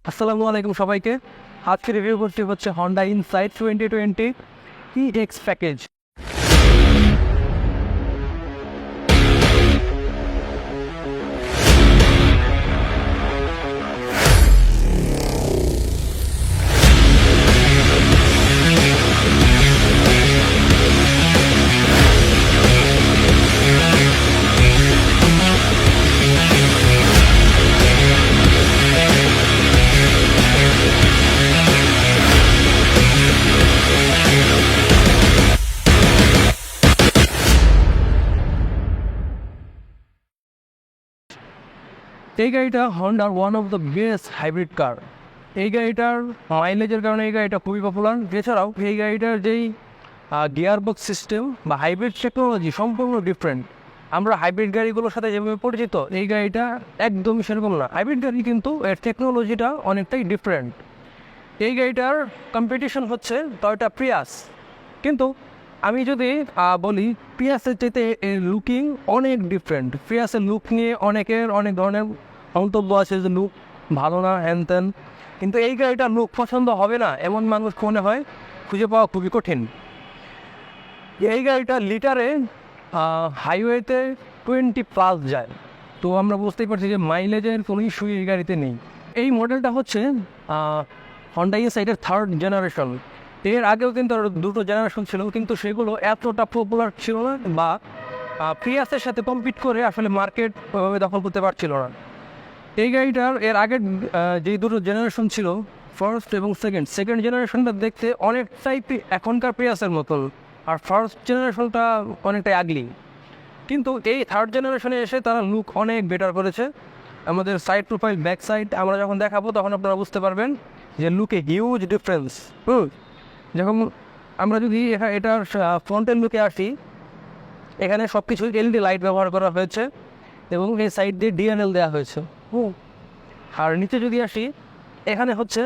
আসসালামু আলাইকুম সবাইকে। আজকে রিভিউ করতে হচ্ছে হন্ডা ইনসাইট 2020 EX প্যাকেজ। এই গাড়িটা হন্ডার one of the best hybrid car. এই গাড়িটার মাইলেজের কারণে এই গাড়িটা খুবই পপুলার। এছাড়াও এই গাড়িটার যেই গিয়ারবক্স সিস্টেম বা হাইব্রিড টেকনোলজি সম্পূর্ণ ডিফারেন্ট। আমরা হাইব্রিড গাড়িগুলোর সাথে যেভাবে পরিচিত, এই গাড়িটা একদমই সেরকম না। হাইব্রিড গাড়ি কিন্তু এর টেকনোলজিটা অনেকটাই ডিফারেন্ট। এই গাড়িটার কম্পিটিশন হচ্ছে টয়োটা প্রিয়াস। কিন্তু আমি যদি বলি, প্রিয়াসের চাইতে এর লুকিং অনেক ডিফারেন্ট। প্রিয়াসের লুক নিয়ে অনেকের অনেক ধরনের মন্তব্য আছে যে লুক ভালো না, হ্যান ত্যান। কিন্তু এই গাড়িটার লুক পছন্দ হবে না এমন মানুষ মনে হয় খুঁজে পাওয়া খুবই কঠিন। এই গাড়িটা লিটারে হাইওয়েতে 20+ যায়। তো আমরা বুঝতেই পারছি যে মাইলেজের কোনো ইস্যু এই গাড়িতে নেই। এই মডেলটা হচ্ছে হন্ডা ইনসাইটের 3rd জেনারেশন। এর আগেও কিন্তু আরও 2টো জেনারেশন ছিল, কিন্তু সেগুলো এতটা পপুলার ছিল না বা প্রিয়াসের সাথে কম্পিট করে আসলে মার্কেট ওইভাবে দখল করতে পারছিল না। এই গাড়িটার এর আগের যেই 2টো জেনারেশন ছিল, ফার্স্ট এবং সেকেন্ড জেনারেশনটা দেখতে অনেকটাই এখনকার প্রিয়াসের মতন, আর ফার্স্ট জেনারেশনটা অনেকটাই আগলি। কিন্তু এই 3rd জেনারেশনে এসে তারা লুক অনেক বেটার করেছে। আমাদের সাইড প্রোফাইল, ব্যাক সাইড আমরা যখন দেখাবো তখন আপনারা বুঝতে পারবেন যে লুকে হিউজ ডিফারেন্স। যখন আমরা যদি এটার ফ্রন্টের লুকে আসি, এখানে সব কিছু এলইডি লাইট ব্যবহার করা হয়েছে এবং এই সাইড দিয়ে ডিএনএল দেওয়া হয়েছে। আর নিচে যদি আসি, এখানে হচ্ছে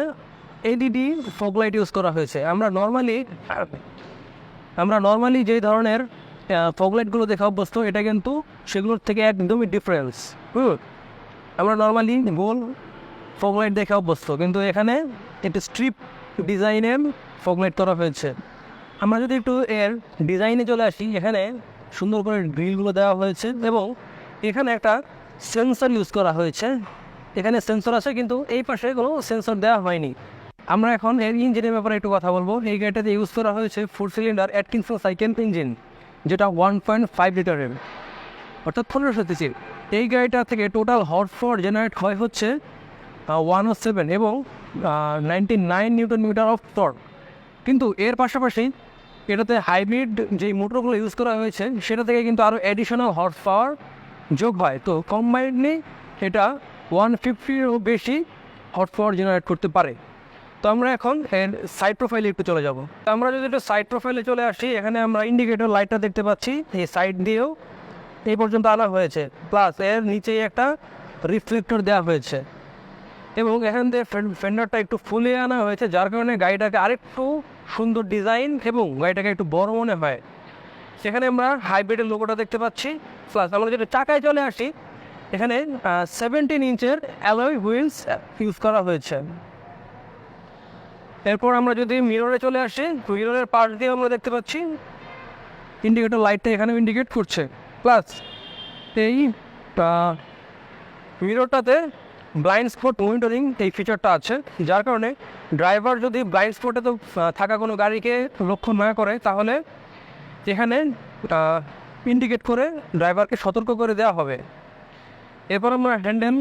এলইডি ফগ লাইট ইউজ করা হয়েছে। আমরা নর্মালি যেই ধরনের ফগ লাইটগুলো দেখা অভ্যস্ত, এটা কিন্তু সেগুলোর থেকে একদমই ডিফারেন্স। আমরা নর্মালি গোল ফগ লাইট দেখে অভ্যস্ত, কিন্তু এখানে একটা স্ট্রিপ ডিজাইনের ফগ লাইট করা হয়েছে। আমরা যদি একটু এর ডিজাইনে চলে আসি, এখানে সুন্দর করে গ্রিলগুলো দেওয়া হয়েছে এবং এখানে একটা সেন্সর ইউজ করা হয়েছে। এখানে সেন্সর আছে কিন্তু এই পাশে কোনো সেন্সর দেওয়া হয়নি। আমরা এখন এর ইঞ্জিনের ব্যাপারে একটু কথা বলবো। এই গাড়িটাতে ইউজ করা হয়েছে 4 সিলিন্ডার অ্যাটকিনসন সাইকেল ইঞ্জিন, যেটা 1.5 লিটারের, অর্থাৎ 1500 সিসির। এই গাড়িটা থেকে টোটাল হর্স পাওয়ার জেনারেট হয় হচ্ছে 107 এবং 99 নিউটন মিটার অফ টর্ক। কিন্তু এর পাশাপাশি এটাতে হাইব্রিড যেই মোটরগুলো ইউজ করা হয়েছে, সেটা থেকে কিন্তু আরও অ্যাডিশনাল হর্স পাওয়ার যোগ হয়। তো কম্বাইন্ডলি এটা 150-এরও বেশি হর্স পাওয়ার জেনারেট করতে পারে। তো আমরা এখন এর সাইড প্রোফাইলে একটু চলে যাব। আমরা যদি একটু সাইড প্রোফাইলে চলে আসি, এখানে আমরা ইন্ডিকেটর লাইটটা দেখতে পাচ্ছি। এই সাইড দিয়েও এই পর্যন্ত আনা হয়েছে, প্লাস এর নিচেই একটা রিফ্লেক্টর দেওয়া হয়েছে এবং এখান থেকে ফেন্ডারটা একটু ফুলিয়ে আনা হয়েছে, যার কারণে গাড়িটাকে আরেকটু সুন্দর ডিজাইন এবং গাড়িটাকে একটু বড় মনে হয়। সেখানে আমরা হাইব্রিডের লোগোটা দেখতে পাচ্ছি। প্লাস আমরা যেটা চাকায় চলে আসি, এখানে 17 ইঞ্চের অ্যালয় হুইলস ইউজ করা হয়েছে। এরপর আমরা যদি মিররে চলে আসি, মিররের পাশ দিয়ে আমরা দেখতে পাচ্ছি ইন্ডিকেটর লাইটটা এখানেও ইন্ডিকেট করছে। প্লাস এই মিররটাতে ব্লাইন্ড স্পট মনিটরিং এই ফিচারটা আছে, যার কারণে ড্রাইভার যদি ব্লাইন্ড স্পটে তো থাকা কোনো গাড়িকে লক্ষ্য না করে, তাহলে এখানে ইন্ডিকেট করে ড্রাইভারকে সতর্ক করে দেওয়া হবে। এরপর আমরা হ্যান্ডেল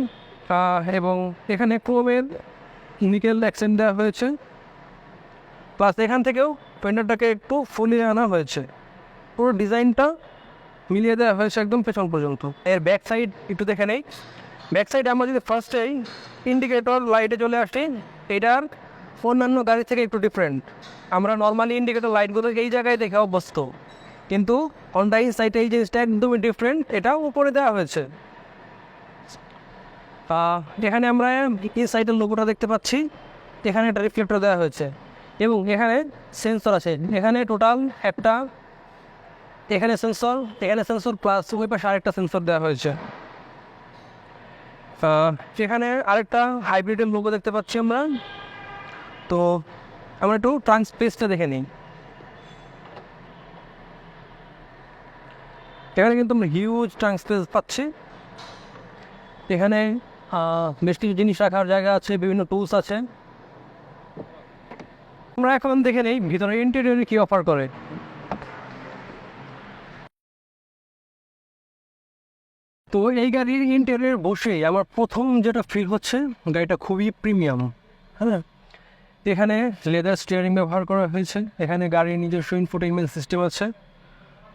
এবং এখানে ক্রোমের নিকেল অ্যাক্সেন্ট দেওয়া হয়েছে। প্লাস এখান থেকেও ফেন্ডারটাকে একটু ফুলিয়ে আনা হয়েছে। পুরো ডিজাইনটা মিলিয়ে দেওয়া হয়েছে একদম পেছন পর্যন্ত। এর ব্যাক সাইড একটু দেখে নেই। ব্যাক সাইডে আমরা যদি ফার্স্টেই ইন্ডিকেটর লাইটে চলে আসি, এটার অন্যান্য গাড়ি থেকে একটু ডিফারেন্ট। আমরা নর্মালি ইন্ডিকেটর লাইটগুলো এই জায়গায় দেখে অভ্যস্ত, কিন্তু হন্ডা ইনসাইটে এই জিনিসটা একদমই ডিফারেন্ট, এটাও উপরে দেওয়া হয়েছে। এখানে আমরা ইনসাইটের লোগোটা দেখতে পাচ্ছি, এখানে একটা রিফ্লেক্টর দেওয়া হয়েছে এবং এখানে সেন্সর আছে। এখানে টোটাল একটা, এখানে সেন্সর প্লাস ওই পাশে আরেকটা সেন্সর দেওয়া হয়েছে। সেখানে আরেকটা হাইব্রিডের লোগো দেখতে পাচ্ছি আমরা। তো আমরা একটু ট্রাঙ্ক স্পেসটা দেখে নিই। এখানে কিন্তু আমরা হিউজ ট্রাঙ্ক স্পেস পাচ্ছি। এখানে বেশ কিছু জিনিস রাখার জায়গা আছে, বিভিন্ন টুলস আছে। আমরা এখন দেখে নিই ভিতরে ইন্টেরিয়রে কী অফার করে। তো এই গাড়ির ইন্টেরিয়র বসেই আমার প্রথম যেটা ফিল হচ্ছে, গাড়িটা খুবই প্রিমিয়াম। হ্যাঁ, এখানে লেদার স্টিয়ারিং ব্যবহার করা হয়েছে, এখানে গাড়ির নিজস্ব ইনফোটেইনমেন্ট সিস্টেম আছে,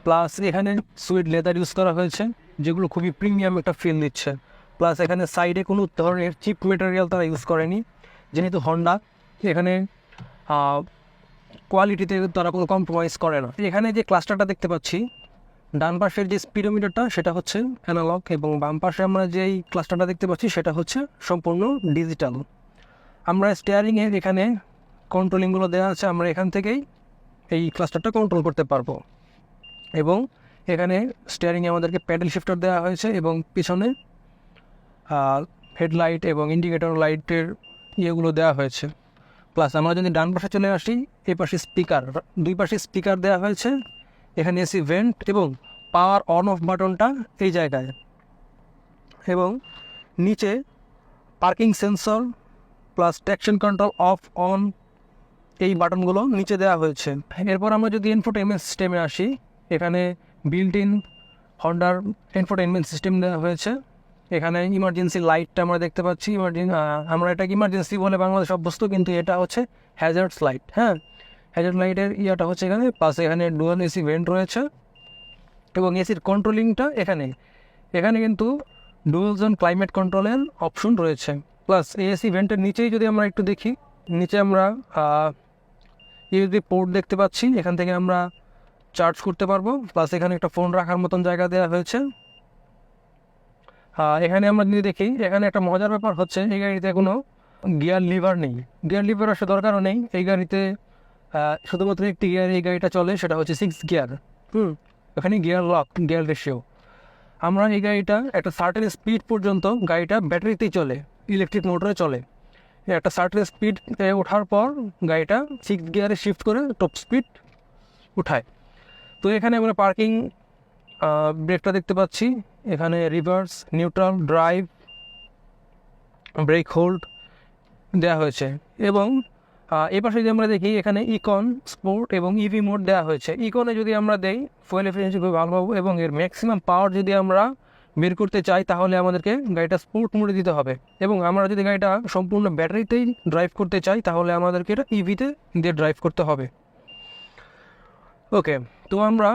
প্লাস এখানে সুইট লেদার ইউজ করা হয়েছে যেগুলো খুবই প্রিমিয়াম একটা ফিল দিচ্ছে। প্লাস এখানে সাইডে কোনো ধরনের চিপ মেটেরিয়াল তারা ইউজ করেনি, যেহেতু হন্ডা এখানে কোয়ালিটিতে তারা কোনো কম্প্রোমাইজ করে না। এখানে যে ক্লাস্টারটা দেখতে পাচ্ছি, ডান পাশের যে স্পিডোমিটারটা সেটা হচ্ছে অ্যানালগ, এবং বাম পাশে আমরা যেই ক্লাস্টারটা দেখতে পাচ্ছি সেটা হচ্ছে সম্পূর্ণ ডিজিটাল। আমরা স্টিয়ারিংয়ের এখানে কন্ট্রোলিংগুলো দেওয়া আছে, আমরা এখান থেকেই এই ক্লাস্টারটা কন্ট্রোল করতে পারবো। এবং এখানে স্টিয়ারিংয়ে আমাদেরকে প্যাডেল শিফটার দেওয়া হয়েছে, এবং পিছনে হেডলাইট এবং ইন্ডিকেটর লাইটের ইয়েগুলো দেওয়া হয়েছে। প্লাস আমরা যদি ডান পাশে চলে আসি, এই পাশে স্পিকার, দুই পাশে স্পিকার দেওয়া হয়েছে। এখানে এসি ভেন্ট এবং পাওয়ার অন অফ বাটনটা এই জায়গায়, এবং নিচে parking sensor plus traction control of on এই বাটনগুলো নিচে দেওয়া হয়েছে। এরপর আমরা যদি ইনফোটেইনমেন্ট সিস্টেমে আসি, এখানে বিল্ট ইন হন্ডার ইনফোটেইনমেন্ট সিস্টেম দেওয়া হয়েছে। এখানে ইমার্জেন্সি লাইটটা আমরা দেখতে পাচ্ছি। আমরা এটাকে ইমার্জেন্সি বলে বাংলাদেশ অভ্যস্ত, কিন্তু এটা হচ্ছে হ্যাজার্ডস লাইট। হ্যাঁ, হ্যাজার্ড লাইটের ইয়াটা হচ্ছে এখানে। প্লাস এখানে ডুয়াল এসি ভেন্ট রয়েছে, এবং এসির কন্ট্রোলিংটা এখানে কিন্তু ডুয়াল জোন ক্লাইমেট কন্ট্রোলের অপশন রয়েছে। প্লাস এই এসি ভেন্টের নিচেই যদি আমরা একটু দেখি, নিচে আমরা ইউএসবি পোর্ট দেখতে পাচ্ছি, এখান থেকে আমরা চার্জ করতে পারবো। প্লাস এখানে একটা ফোন রাখার মতন জায়গা দেওয়া হয়েছে। এখানে আমরা যদি দেখি, এখানে একটা মজার ব্যাপার হচ্ছে এই গাড়িতে কোনো গিয়ার লিভার নেই। গিয়ার লিভার আসলে দরকারও নেই এই গাড়িতে, শুধুমাত্র একটি গিয়ার এই গাড়িটা চলে, সেটা হচ্ছে 6 গিয়ার। এখানে গিয়ার লক, গিয়ার রেশিও। আমরা এই গাড়িটা একটা সার্টেন স্পিড পর্যন্ত গাড়িটা ব্যাটারিতেই চলে, ইলেকট্রিক মোটরে চলে। একটা সার্টেন স্পিড ওঠার পর গাড়িটা 6 গিয়ারে শিফট করে টপ স্পিড উঠায়। তো এখানে আমরা পার্কিং ব্রেকটা দেখতে পাচ্ছি, এখানে reverse, neutral, drive, brake hold দেওয়া হয়েছে। এবং এই পাশে যদি আমরা দেখি, এখানে ইকন, স্পোর্ট এবং ইভি মোড দেওয়া হয়েছে। ইকনে যদি আমরা দেই, ফুয়েল এফিসিয়েন্সি খুব ভালো পাবো, এবং এর ম্যাক্সিমাম পাওয়ার যদি আমরা বের করতে চাই তাহলে আমাদেরকে গাড়িটা স্পোর্ট মোডে দিতে হবে। এবং আমরা যদি গাড়িটা সম্পূর্ণ ব্যাটারিতেই ড্রাইভ করতে চাই তাহলে আমাদেরকে এটা ইভিতে দিয়ে ড্রাইভ করতে হবে। ওকে, তো আমরা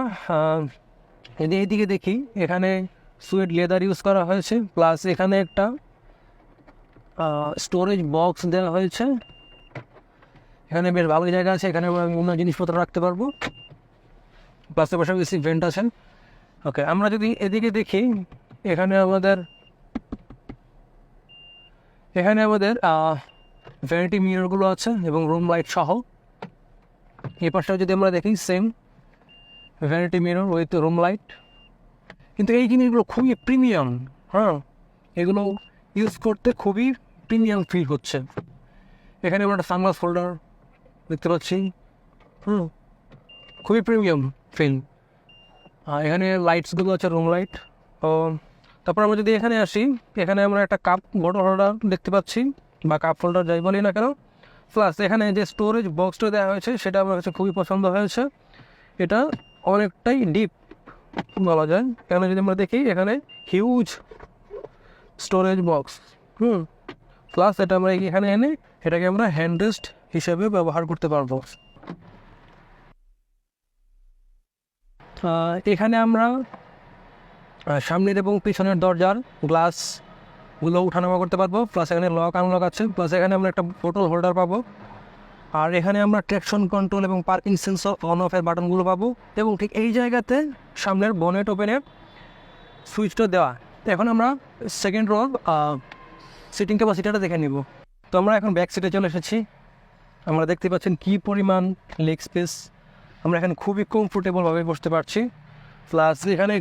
যদি এইদিকে দেখি, এখানে সুইট লেদার ইউজ করা হয়েছে, প্লাস এখানে একটা স্টোরেজ বক্স দেওয়া হয়েছে। এখানে বেশ ভালো জায়গা আছে, এখানে অন্য জিনিসপত্র রাখতে পারবো। প্লাস এর পাশাপাশি ভেন্ট আছেন। ওকে, আমরা যদি এদিকে দেখি, এখানে আমাদের ভ্যানিটি মিররগুলো আছে এবং রুম লাইট সহ। এই পাশটাও যদি আমরা দেখি, same vanity mirror with room light. কিন্তু এই জিনিসগুলো খুবই প্রিমিয়াম। হ্যাঁ, এগুলো ইউজ করতে খুবই প্রিমিয়াম ফিল হচ্ছে। এখানে আমরা একটা সানগ্লাস হোল্ডার দেখতে পাচ্ছি, খুবই প্রিমিয়াম ফিল। এখানে লাইটসগুলো আছে, রুম লাইট। তারপর আমরা যদি এখানে আসি, এখানে আমরা একটা কাপ বটল হোল্ডার দেখতে পাচ্ছি, বা কাপ হোল্ডার যাই বলি না কেন। প্লাস এখানে যে স্টোরেজ বক্সটা দেওয়া হয়েছে সেটা আমার কাছে খুবই পছন্দ হয়েছে। এটা অনেকটাই ডিপ বলা যায়, কেন যদি আমরা দেখি এখানে হিউজ স্টোরেজ বক্স। প্লাস এটা আমরা এখানে এনে এটাকে আমরা হ্যান্ড রেস্ট হিসেবে ব্যবহার করতে পারবো। এখানে আমরা সামনের এবং পিছনের দরজার গ্লাসগুলো উঠানামা করতে পারবো। প্লাস এখানে লক আনলক আছে। প্লাস এখানে আমরা একটা বোতল হোল্ডার পাবো। আর এখানে আমরা ট্র্যাকশন কন্ট্রোল এবং পার্কিং সেন্সর অন অফের বাটনগুলো পাবো। এবং ঠিক এই জায়গাতে সামনের বনেট ওপেনের সুইচটা দেওয়া। তো এখন আমরা সেকেন্ড রোর সিটিং ক্যাপাসিটিটা দেখে নিব। তো আমরা এখন ব্যাক সিটে চলে এসেছি। আমরা দেখতে পাচ্ছেন কী পরিমাণ লেগ স্পেস। আমরা এখানে খুবই কমফোর্টেবলভাবে বসতে পারছি। প্লাস এখানে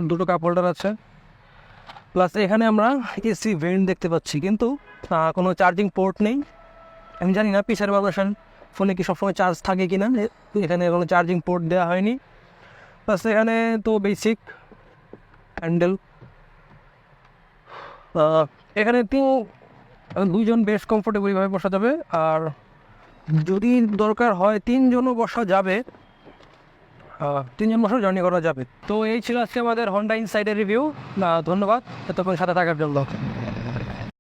দুটো কাপ হোল্ডার আছে। প্লাস এখানে আমরা এসি ভেন্ট দেখতে পাচ্ছি, কিন্তু কোনো চার্জিং পোর্ট নেই। আমি জানি না পিছার ভার্সন ফোনে কি সবসময় চার্জ থাকে কি না, এখানে কোনো চার্জিং পোর্ট দেওয়া হয়নি। প্লাস এখানে তো বেসিক হ্যান্ডেল, এখানে তো দুইজন বেশ কমফোর্টেবলভাবে বসা যাবে, আর যদি দরকার হয় তিনজনও বসা যাবে, তিনজন বছর জার্নি করা যাবে। তো এই ছিল আজকে আমাদের হন্ডা ইনসাইডের রিভিউ। ধন্যবাদ এতক্ষণ সাথে থাকার জন্য।